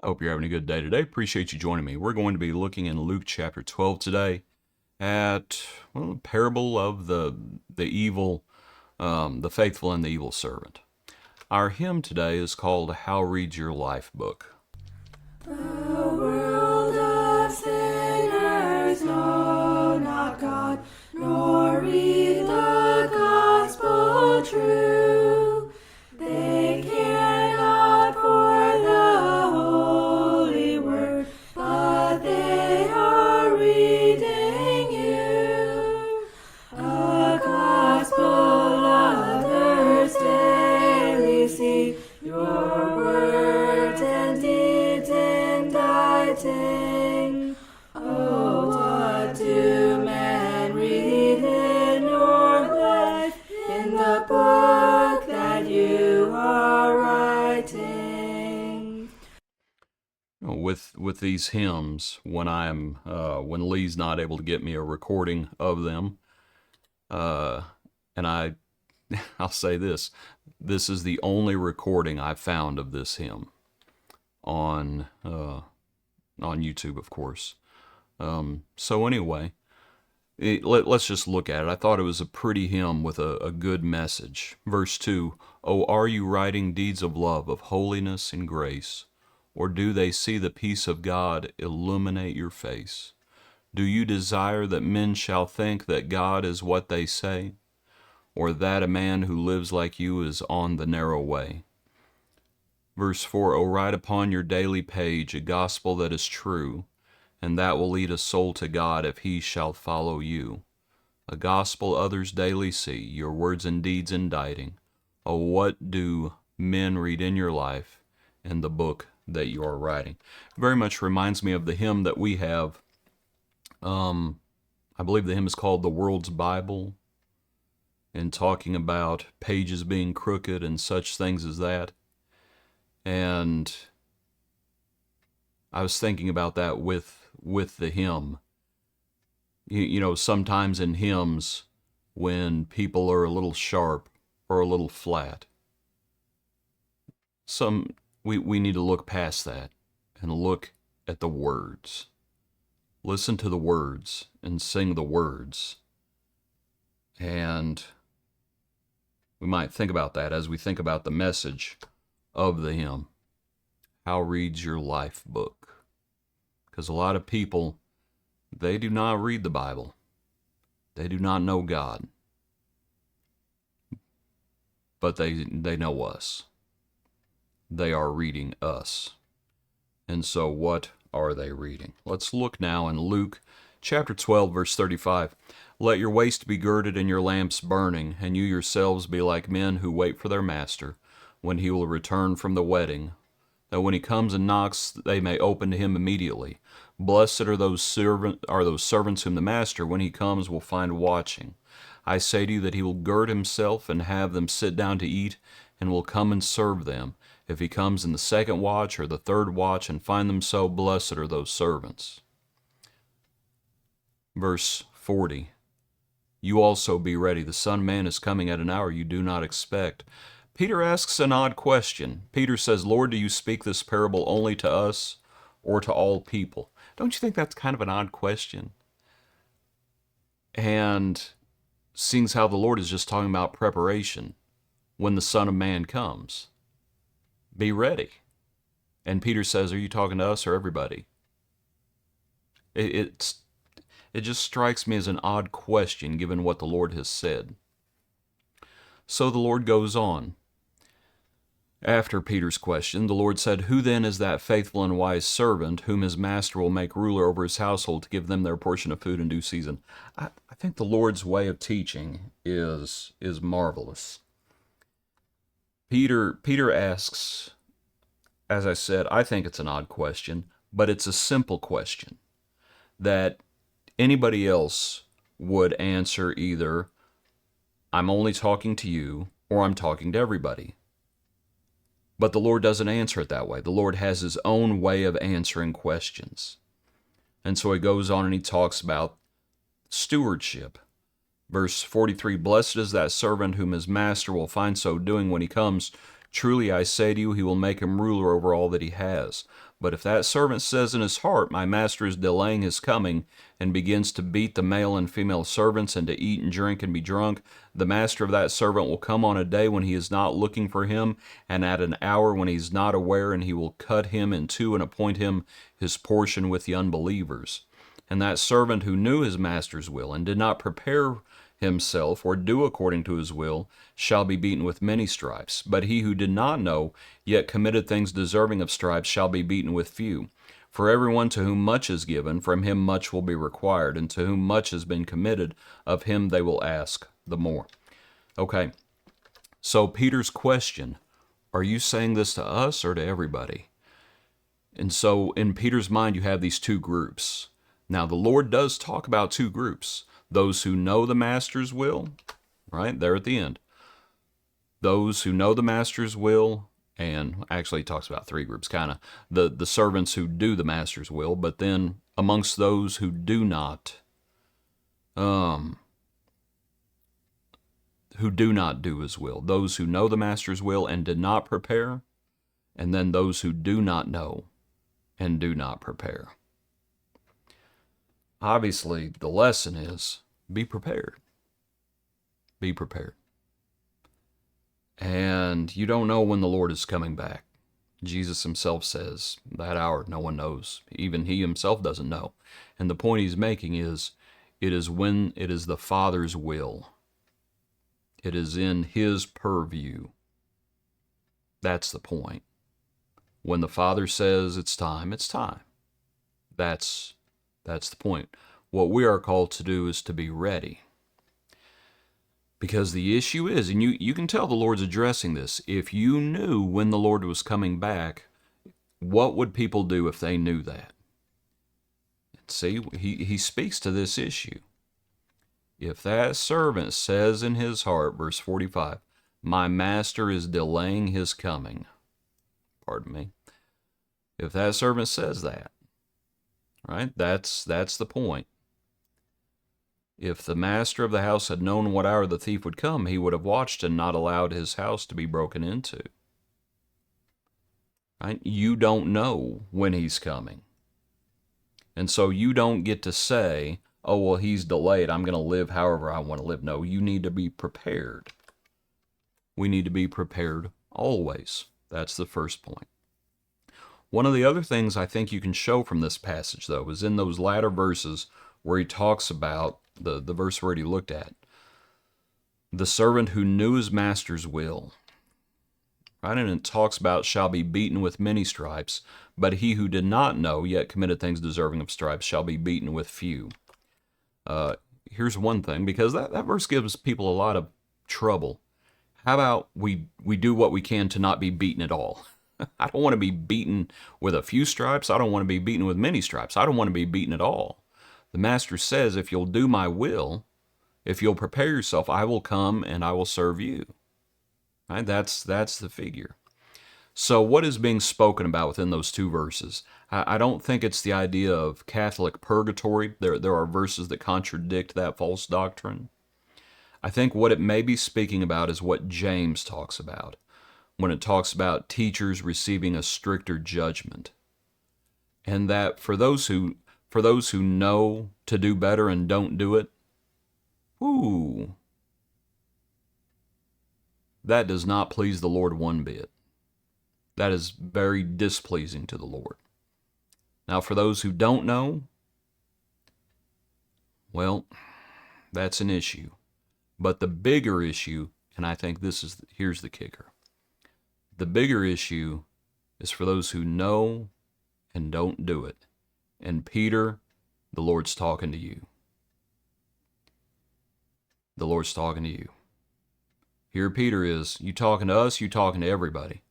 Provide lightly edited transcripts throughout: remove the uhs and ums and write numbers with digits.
I hope you're having a good day today. Appreciate you joining me. We're going to be looking in Luke chapter 12 today at the parable of the evil, the faithful and the evil servant. Our hymn today is called "How Reads Your Lifebook." The world of sinners know not God, nor read the gospel true. They care not for the holy word, but they are reading you. A gospel others daily see, your words and deeds inditing. Oh, what do men read in your life, in the book that you are writing? With these hymns, when Lee's not able to get me a recording of them, and I'll say this is the only recording I've found of this hymn on YouTube, of course. So anyway, let's just look at it. I thought it was a pretty hymn with a good message. Verse 2, "Oh, are you writing deeds of love, of holiness and grace? Or do they see the peace of God illuminate your face? Do you desire that men shall think that God is what they say? Or that a man who lives like you is on the narrow way?" Verse 4, "Oh, write upon your daily page a gospel that is true, and that will lead a soul to God if he shall follow you. A gospel others daily see, your words and deeds inditing. Oh, what do men read in your life, in the book that you are writing?" Very much reminds me of the hymn that we have. I believe the hymn is called "The World's Bible," and talking about pages being crooked and such things as that. And I was thinking about that with the hymn. You know, sometimes in hymns, when people are a little sharp or a little flat, we need to look past that and look at the words. Listen to the words and sing the words. And we might think about that as we think about the message of the hymn. How reads your life book? Because a lot of people, they do not read the Bible. They do not know God. But they know us. They are reading us. And so what are they reading? Let's look now in Luke chapter 12, verse 35. "Let your waist be girded and your lamps burning, and you yourselves be like men who wait for their master, when he will return from the wedding, that when he comes and knocks, they may open to him immediately. Blessed are those servants whom the master, when he comes, will find watching. I say to you that he will gird himself and have them sit down to eat, and will come and serve them. If he comes in the second watch or the third watch and find them so, blessed are those servants." Verse 40, "You also be ready. The Son of Man is coming at an hour you do not expect." Peter asks an odd question. Peter says, "Lord, do you speak this parable only to us or to all people?" Don't you think that's kind of an odd question? And seeing how the Lord is just talking about preparation when the Son of Man comes. Be ready. And Peter says, are you talking to us or everybody? It just strikes me as an odd question given what the Lord has said. So the Lord goes on. After Peter's question, the Lord said, "Who then is that faithful and wise servant whom his master will make ruler over his household to give them their portion of food in due season?" I think the Lord's way of teaching is marvelous. Peter asks, as I said, I think it's an odd question, but it's a simple question that anybody else would answer either, "I'm only talking to you," or "I'm talking to everybody." But the Lord doesn't answer it that way. The Lord has his own way of answering questions. And so he goes on and he talks about stewardship. Verse 43, "Blessed is that servant whom his master will find so doing when he comes. Truly I say to you, he will make him ruler over all that he has. But if that servant says in his heart, my master is delaying his coming, and begins to beat the male and female servants, and to eat and drink and be drunk, the master of that servant will come on a day when he is not looking for him, and at an hour when he is not aware, and he will cut him in two and appoint him his portion with the unbelievers. And that servant who knew his master's will, and did not prepare himself or do according to his will, shall be beaten with many stripes. But he who did not know, yet committed things deserving of stripes, shall be beaten with few. For everyone to whom much is given, from him much will be required, and to whom much has been committed, of him they will ask the more. Okay, so Peter's question, are you saying this to us or to everybody? And so in Peter's mind, you have these two groups. Now, the Lord does talk about two groups. Those who know the master's will, right, there at the end. Those who know the master's will, and actually he talks about three groups, kind of. The servants who do the master's will, but then amongst those who do not, who do not do his will. Those who know the master's will and did not prepare, and then those who do not know and do not prepare. Obviously, the lesson is be prepared. Be prepared. And you don't know when the Lord is coming back. Jesus himself says, that hour no one knows. Even he himself doesn't know. And the point he's making is, it is when it is the Father's will. It is in his purview. That's the point. When the Father says it's time, it's time. That's the point. What we are called to do is to be ready. Because the issue is, and you can tell the Lord's addressing this, if you knew when the Lord was coming back, what would people do if they knew that? See, he speaks to this issue. If that servant says in his heart, verse 45, my master is delaying his coming, pardon me, if that servant says that, right, that's the point. If the master of the house had known what hour the thief would come, he would have watched and not allowed his house to be broken into. Right? You don't know when he's coming. And so you don't get to say, oh, well, he's delayed, I'm going to live however I want to live. No, you need to be prepared. We need to be prepared always. That's the first point. One of the other things I think you can show from this passage, though, is in those latter verses where he talks about the verse we already looked at. The servant who knew his master's will. Right? And it talks about shall be beaten with many stripes, but he who did not know, yet committed things deserving of stripes, shall be beaten with few. Here's one thing, because that verse gives people a lot of trouble. How about we do what we can to not be beaten at all? I don't want to be beaten with a few stripes. I don't want to be beaten with many stripes. I don't want to be beaten at all. The master says, if you'll do my will, if you'll prepare yourself, I will come and I will serve you. Right? That's the figure. So what is being spoken about within those two verses? I don't think it's the idea of Catholic purgatory. There are verses that contradict that false doctrine. I think what it may be speaking about is what James talks about when it talks about teachers receiving a stricter judgment. And that for those who know to do better and don't do it, that does not please the Lord one bit. That is very displeasing to the Lord. Now, for those who don't know, well, that's an issue. But the bigger issue, and I think here's the kicker. The bigger issue is for those who know and don't do it. And Peter, the Lord's talking to you. The Lord's talking to you. Here Peter is, you talking to us, you talking to everybody.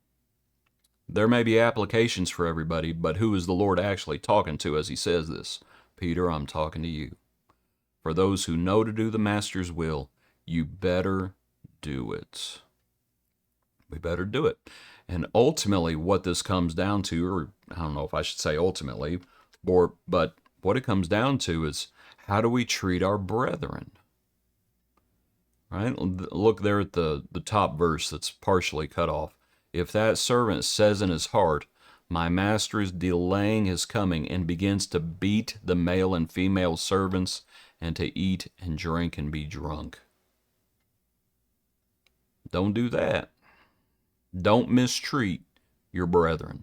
There may be applications for everybody, but who is the Lord actually talking to as he says this? Peter, I'm talking to you. For those who know to do the master's will, you better do it. We better do it. And ultimately what this comes down to, or I don't know if I should say ultimately, but what it comes down to is, how do we treat our brethren? Right? Look there at the top verse that's partially cut off. If that servant says in his heart, my master is delaying his coming, and begins to beat the male and female servants, and to eat and drink and be drunk. Don't do that. Don't mistreat your brethren.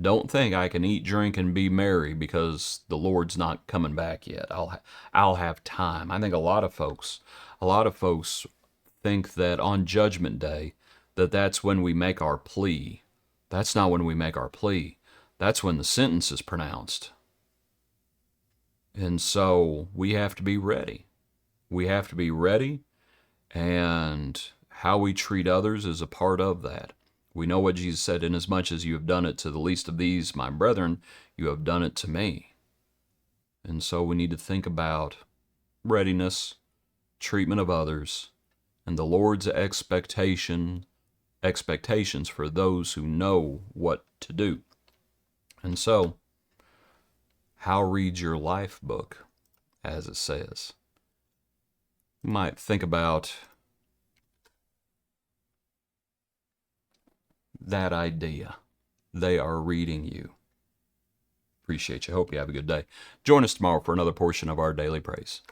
Don't think I can eat, drink, and be merry because the Lord's not coming back yet. I'll have time. I think a lot of folks think that on Judgment Day, that's when we make our plea. That's not when we make our plea. That's when the sentence is pronounced. And so we have to be ready. We have to be ready, and how we treat others is a part of that. We know what Jesus said, inasmuch as you have done it to the least of these, my brethren, you have done it to me. And so we need to think about readiness, treatment of others, and the Lord's expectations for those who know what to do. And so, how reads your life book, as it says? You might think about that idea. They are reading you. Appreciate you. Hope you have a good day. Join us tomorrow for another portion of our Daily Praise.